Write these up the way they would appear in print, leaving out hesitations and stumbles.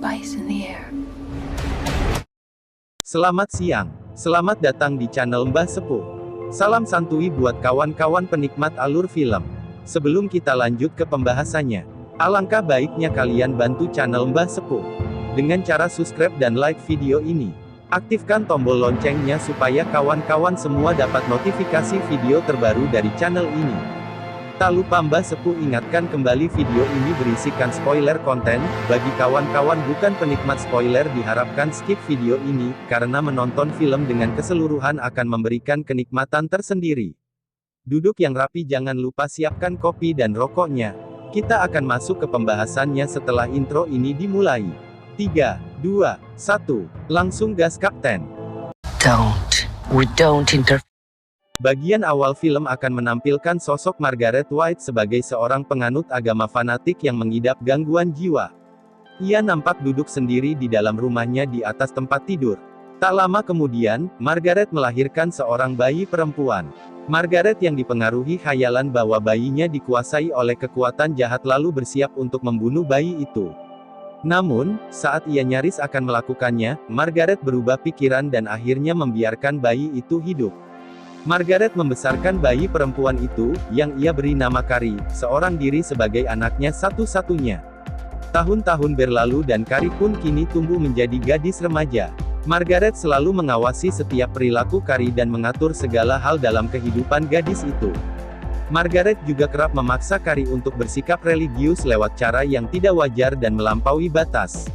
spice in the air. Selamat siang. Selamat datang di channel Mbah Sepuh. Salam santuy buat kawan-kawan penikmat alur film. Sebelum kita lanjut ke pembahasannya, alangkah baiknya kalian bantu channel Mbah Sepuh dengan cara subscribe dan like video ini. Aktifkan tombol loncengnya supaya kawan-kawan semua dapat notifikasi video terbaru dari channel ini. Tak lupa Mbah Sepuh ingatkan kembali video ini berisikan spoiler konten. Bagi kawan-kawan bukan penikmat spoiler diharapkan skip video ini, karena menonton film dengan keseluruhan akan memberikan kenikmatan tersendiri. Duduk yang rapi, jangan lupa siapkan kopi dan rokoknya. Kita akan masuk ke pembahasannya setelah intro ini dimulai. 3, 2, 1, langsung gas Kapten. We don't interfere. Bagian awal film akan menampilkan sosok Margaret White sebagai seorang penganut agama fanatik yang mengidap gangguan jiwa. Ia nampak duduk sendiri di dalam rumahnya di atas tempat tidur. Tak lama kemudian, Margaret melahirkan seorang bayi perempuan. Margaret yang dipengaruhi khayalan bahwa bayinya dikuasai oleh kekuatan jahat lalu bersiap untuk membunuh bayi itu. Namun, saat ia nyaris akan melakukannya, Margaret berubah pikiran dan akhirnya membiarkan bayi itu hidup. Margaret membesarkan bayi perempuan itu, yang ia beri nama Carrie, seorang diri sebagai anaknya satu-satunya. Tahun-tahun berlalu dan Carrie pun kini tumbuh menjadi gadis remaja. Margaret selalu mengawasi setiap perilaku Carrie dan mengatur segala hal dalam kehidupan gadis itu. Margaret juga kerap memaksa Carrie untuk bersikap religius lewat cara yang tidak wajar dan melampaui batas.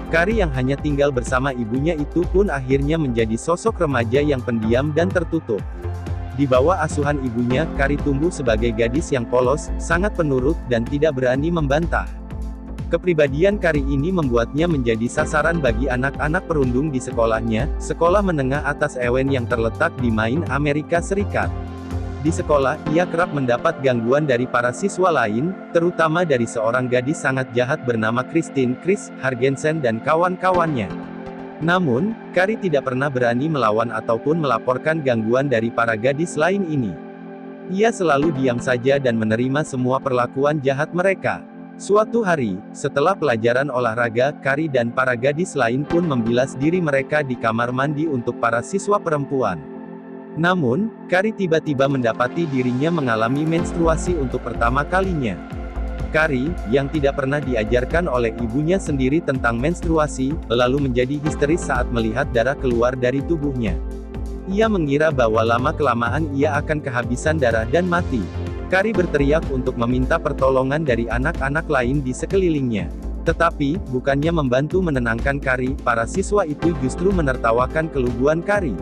Carrie yang hanya tinggal bersama ibunya itu pun akhirnya menjadi sosok remaja yang pendiam dan tertutup. Di bawah asuhan ibunya, Carrie tumbuh sebagai gadis yang polos, sangat penurut, dan tidak berani membantah. Kepribadian Carrie ini membuatnya menjadi sasaran bagi anak-anak perundung di sekolahnya, sekolah menengah atas Ewen yang terletak di Maine, Amerika Serikat. Di sekolah, ia kerap mendapat gangguan dari para siswa lain, terutama dari seorang gadis sangat jahat bernama Christine Chris Hargensen dan kawan-kawannya. Namun, Carrie tidak pernah berani melawan ataupun melaporkan gangguan dari para gadis lain ini. Ia selalu diam saja dan menerima semua perlakuan jahat mereka. Suatu hari, setelah pelajaran olahraga, Carrie dan para gadis lain pun membilas diri mereka di kamar mandi untuk para siswa perempuan. Namun, Carrie tiba-tiba mendapati dirinya mengalami menstruasi untuk pertama kalinya. Carrie, yang tidak pernah diajarkan oleh ibunya sendiri tentang menstruasi, lalu menjadi histeris saat melihat darah keluar dari tubuhnya. Ia mengira bahwa lama-kelamaan ia akan kehabisan darah dan mati. Carrie berteriak untuk meminta pertolongan dari anak-anak lain di sekelilingnya. Tetapi, bukannya membantu menenangkan Carrie, para siswa itu justru menertawakan keluguan Carrie.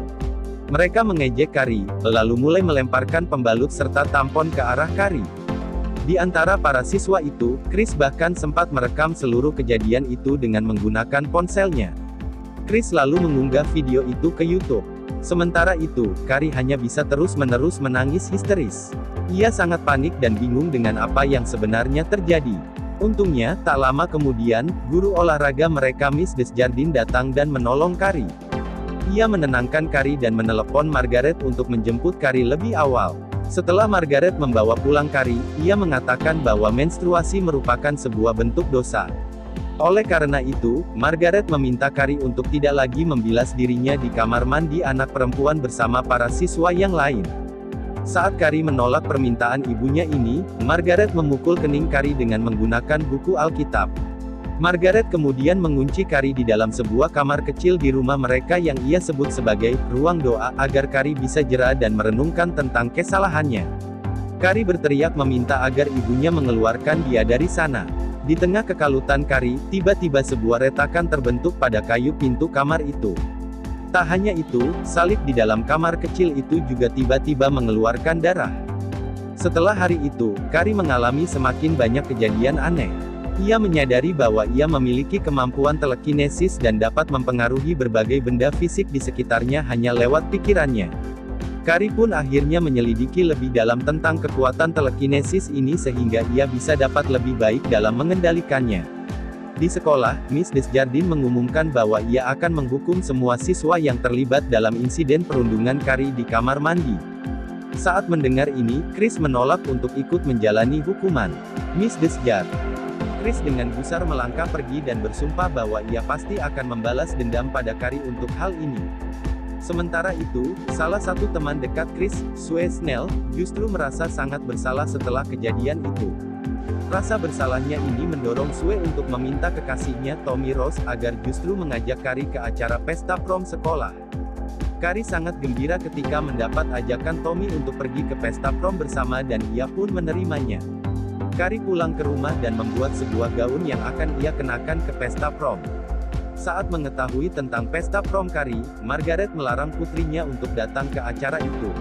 Mereka mengejek Carrie, lalu mulai melemparkan pembalut serta tampon ke arah Carrie. Di antara para siswa itu, Chris bahkan sempat merekam seluruh kejadian itu dengan menggunakan ponselnya. Chris lalu mengunggah video itu ke YouTube. Sementara itu, Carrie hanya bisa terus-menerus menangis histeris. Ia sangat panik dan bingung dengan apa yang sebenarnya terjadi. Untungnya, tak lama kemudian, guru olahraga mereka Miss Desjardins datang dan menolong Carrie. Ia menenangkan Carrie dan menelepon Margaret untuk menjemput Carrie lebih awal. Setelah Margaret membawa pulang Carrie, ia mengatakan bahwa menstruasi merupakan sebuah bentuk dosa. Oleh karena itu, Margaret meminta Carrie untuk tidak lagi membilas dirinya di kamar mandi anak perempuan bersama para siswa yang lain. Saat Carrie menolak permintaan ibunya ini, Margaret memukul kening Carrie dengan menggunakan buku Alkitab. Margaret kemudian mengunci Carrie di dalam sebuah kamar kecil di rumah mereka yang ia sebut sebagai ruang doa, agar Carrie bisa jera dan merenungkan tentang kesalahannya. Carrie berteriak meminta agar ibunya mengeluarkan dia dari sana. Di tengah kekalutan Carrie, tiba-tiba sebuah retakan terbentuk pada kayu pintu kamar itu. Tak hanya itu, salib di dalam kamar kecil itu juga tiba-tiba mengeluarkan darah. Setelah hari itu, Carrie mengalami semakin banyak kejadian aneh. Ia menyadari bahwa ia memiliki kemampuan telekinesis dan dapat mempengaruhi berbagai benda fisik di sekitarnya hanya lewat pikirannya. Carrie pun akhirnya menyelidiki lebih dalam tentang kekuatan telekinesis ini sehingga ia bisa dapat lebih baik dalam mengendalikannya. Di sekolah, Miss Desjardins mengumumkan bahwa ia akan menghukum semua siswa yang terlibat dalam insiden perundungan Carrie di kamar mandi. Saat mendengar ini, Chris menolak untuk ikut menjalani hukuman. Miss Desjardins Chris dengan gusar melangkah pergi dan bersumpah bahwa ia pasti akan membalas dendam pada Carrie untuk hal ini. Sementara itu, salah satu teman dekat Chris, Sue Snell, justru merasa sangat bersalah setelah kejadian itu. Rasa bersalahnya ini mendorong Sue untuk meminta kekasihnya, Tommy Rose, agar justru mengajak Carrie ke acara pesta prom sekolah. Carrie sangat gembira ketika mendapat ajakan Tommy untuk pergi ke pesta prom bersama dan ia pun menerimanya. Carrie pulang ke rumah dan membuat sebuah gaun yang akan ia kenakan ke pesta prom. Saat mengetahui tentang pesta prom Carrie, Margaret melarang putrinya untuk datang ke acara itu.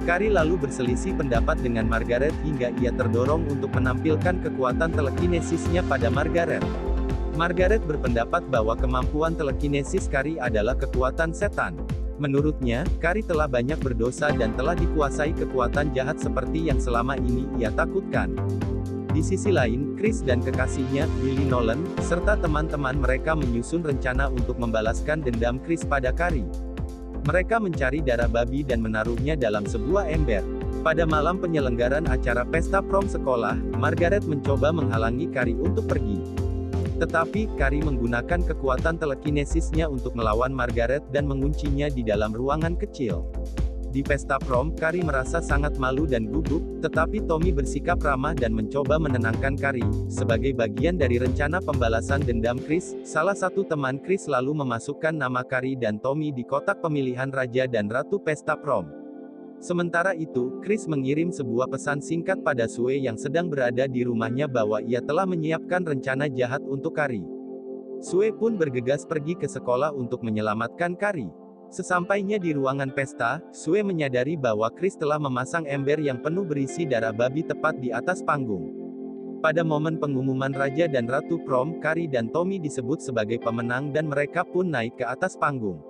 Carrie lalu berselisih pendapat dengan Margaret hingga ia terdorong untuk menampilkan kekuatan telekinesisnya pada Margaret. Margaret berpendapat bahwa kemampuan telekinesis Carrie adalah kekuatan setan. Menurutnya, Carrie telah banyak berdosa dan telah dikuasai kekuatan jahat seperti yang selama ini ia takutkan. Di sisi lain, Chris dan kekasihnya, Billy Nolan, serta teman-teman mereka menyusun rencana untuk membalaskan dendam Chris pada Carrie. Mereka mencari darah babi dan menaruhnya dalam sebuah ember. Pada malam penyelenggaran acara pesta prom sekolah, Margaret mencoba menghalangi Carrie untuk pergi. Tetapi, Carrie menggunakan kekuatan telekinesisnya untuk melawan Margaret dan menguncinya di dalam ruangan kecil. Di pesta prom, Carrie merasa sangat malu dan gugup, tetapi Tommy bersikap ramah dan mencoba menenangkan Carrie. Sebagai bagian dari rencana pembalasan dendam Chris, salah satu teman Chris lalu memasukkan nama Carrie dan Tommy di kotak pemilihan raja dan ratu pesta prom. Sementara itu, Chris mengirim sebuah pesan singkat pada Sue yang sedang berada di rumahnya bahwa ia telah menyiapkan rencana jahat untuk Carrie. Sue pun bergegas pergi ke sekolah untuk menyelamatkan Carrie. Sesampainya di ruangan pesta, Sue menyadari bahwa Chris telah memasang ember yang penuh berisi darah babi tepat di atas panggung. Pada momen pengumuman Raja dan Ratu Prom, Carrie dan Tommy disebut sebagai pemenang dan mereka pun naik ke atas panggung.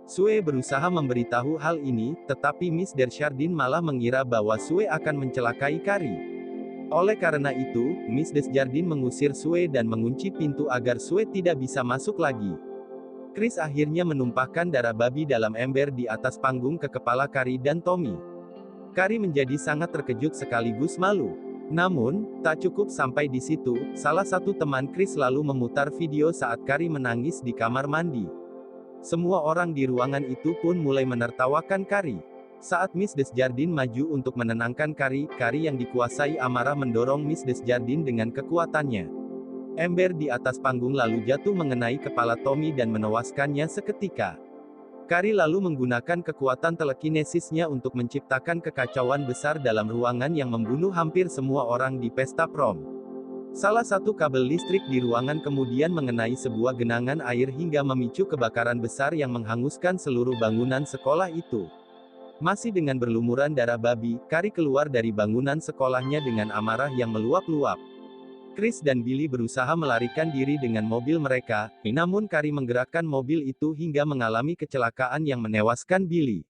Sue berusaha memberitahu hal ini, tetapi Miss Desjardins malah mengira bahwa Sue akan mencelakai Carrie. Oleh karena itu, Miss Desjardins mengusir Sue dan mengunci pintu agar Sue tidak bisa masuk lagi. Chris akhirnya menumpahkan darah babi dalam ember di atas panggung ke kepala Carrie dan Tommy. Carrie menjadi sangat terkejut sekaligus malu. Namun, tak cukup sampai di situ, salah satu teman Chris lalu memutar video saat Carrie menangis di kamar mandi. Semua orang di ruangan itu pun mulai menertawakan Carrie. Saat Miss Desjardins maju untuk menenangkan Carrie, Carrie yang dikuasai amarah mendorong Miss Desjardins dengan kekuatannya. Ember di atas panggung lalu jatuh mengenai kepala Tommy dan menewaskannya seketika. Carrie lalu menggunakan kekuatan telekinesisnya untuk menciptakan kekacauan besar dalam ruangan yang membunuh hampir semua orang di pesta prom. Salah satu kabel listrik di ruangan kemudian mengenai sebuah genangan air hingga memicu kebakaran besar yang menghanguskan seluruh bangunan sekolah itu. Masih dengan berlumuran darah babi, Carrie keluar dari bangunan sekolahnya dengan amarah yang meluap-luap. Chris dan Billy berusaha melarikan diri dengan mobil mereka, namun Carrie menggerakkan mobil itu hingga mengalami kecelakaan yang menewaskan Billy.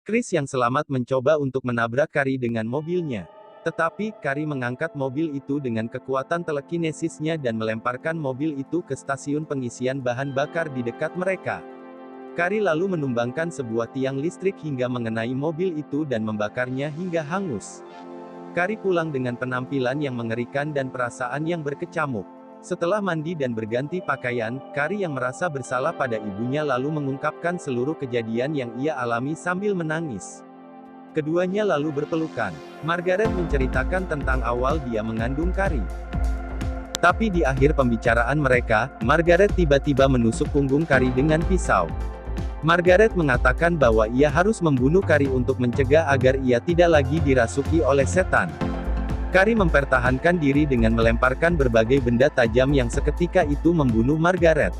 Chris yang selamat mencoba untuk menabrak Carrie dengan mobilnya. Tetapi, Carrie mengangkat mobil itu dengan kekuatan telekinesisnya dan melemparkan mobil itu ke stasiun pengisian bahan bakar di dekat mereka. Carrie lalu menumbangkan sebuah tiang listrik hingga mengenai mobil itu dan membakarnya hingga hangus. Carrie pulang dengan penampilan yang mengerikan dan perasaan yang berkecamuk. Setelah mandi dan berganti pakaian, Carrie yang merasa bersalah pada ibunya lalu mengungkapkan seluruh kejadian yang ia alami sambil menangis. Keduanya lalu berpelukan. Margaret menceritakan tentang awal dia mengandung Carrie. Tapi di akhir pembicaraan mereka, Margaret tiba-tiba menusuk punggung Carrie dengan pisau. Margaret mengatakan bahwa ia harus membunuh Carrie untuk mencegah agar ia tidak lagi dirasuki oleh setan. Carrie mempertahankan diri dengan melemparkan berbagai benda tajam yang seketika itu membunuh Margaret.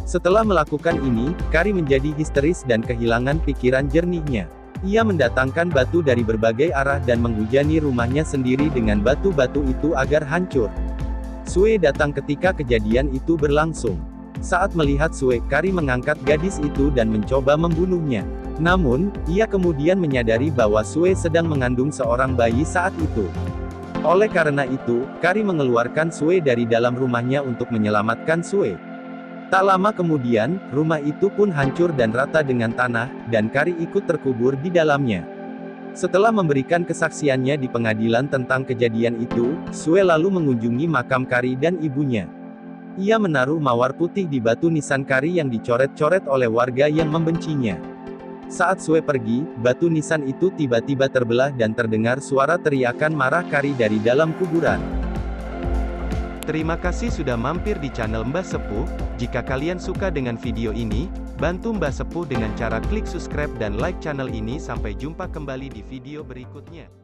Setelah melakukan ini, Carrie menjadi histeris dan kehilangan pikiran jernihnya. Ia mendatangkan batu dari berbagai arah dan menghujani rumahnya sendiri dengan batu-batu itu agar hancur. Sue datang ketika kejadian itu berlangsung. Saat melihat Sue, Carrie mengangkat gadis itu dan mencoba membunuhnya. Namun, ia kemudian menyadari bahwa Sue sedang mengandung seorang bayi saat itu. Oleh karena itu, Carrie mengeluarkan Sue dari dalam rumahnya untuk menyelamatkan Sue. Tak lama kemudian, rumah itu pun hancur dan rata dengan tanah, dan Carrie ikut terkubur di dalamnya. Setelah memberikan kesaksiannya di pengadilan tentang kejadian itu, Sue lalu mengunjungi makam Kari dan ibunya. Ia menaruh mawar putih di batu nisan Kari yang dicoret-coret oleh warga yang membencinya. Saat Sue pergi, batu nisan itu tiba-tiba terbelah dan terdengar suara teriakan marah Kari dari dalam kuburan. Terima kasih sudah mampir di channel Mbah Sepuh. Jika kalian suka dengan video ini, bantu Mbah Sepuh dengan cara klik subscribe dan like channel ini. Sampai jumpa kembali di video berikutnya.